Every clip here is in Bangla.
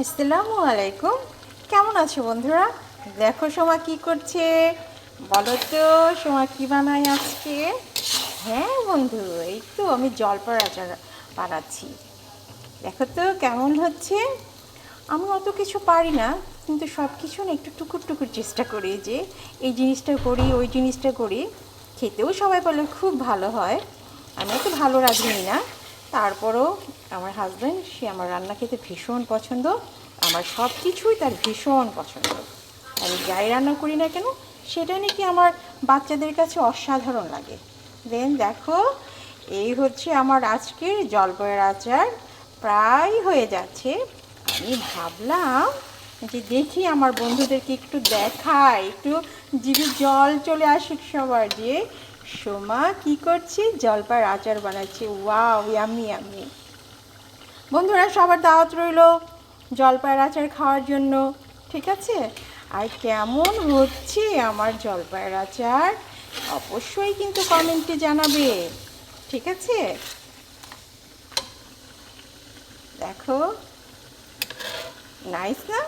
আসসালামু আলাইকুম। কেমন আছো বন্ধুরা? দেখো সোমা কি করছে, বলো তো সোমা কি বানায় আজকে? হ্যাঁ বন্ধু, এই তো আমি জলপাই আচার বানাচ্ছি। দেখো তো কেমন হচ্ছে। আমি অত কিছু পারি না, কিন্তু সব কিছু না একটু টুকুর টুকুর চেষ্টা করি, যে এই জিনিসটা করি ওই জিনিসটা করি। খেতেও সবাই বলে খুব ভালো হয়। আমি তো ভালো রাঁধুনি না, তারপরও আমার হাজব্যান্ড, সে আমার রান্না খেতে ভীষণ পছন্দ। আমার সব কিছুই তার ভীষণ পছন্দ। আমি যাই রান্না করি না কেন, সেটা নাকি আমার বাচ্চাদের কাছে অসাধারণ লাগে। দেন দেখো, এই হচ্ছে আমার আজকের জলপাইয়ের আচার। প্রায় হয়ে যাচ্ছে। আমি ভাবলাম যে দেখি আমার বন্ধুদেরকে একটু দেখাই, একটু জিভে জল চলে আসুক সবার, যে সোমা কি করছে, জলপাইয়ের আচার বানাচ্ছে। Wow, yummy yummy. বন্ধুরা সবার দাওয়াত রইল জলপাইয়ের আচার খাওয়ার জন্য, ঠিক আছে? আর কেমন হচ্ছে আমার জলপাইয়ের আচার অবশ্যই কিন্তু কমেন্টে জানাবে, ঠিক আছে? দেখো, নাইস না?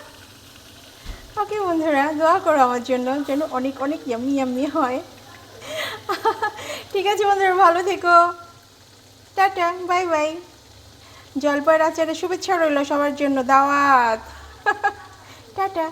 ওকে বন্ধুরা, দোয়া করো আমার জন্য, যেন অনেক অনেক ইয়াম্মি ইয়াম্মি হয়। ঠিক আছে বন্ধুরা, ভালো থেকো। Tata, bye bye. জলপাইয়ের আচারের শুভেচ্ছা রইল সবার জন্য, দাওয়াত। টাটা।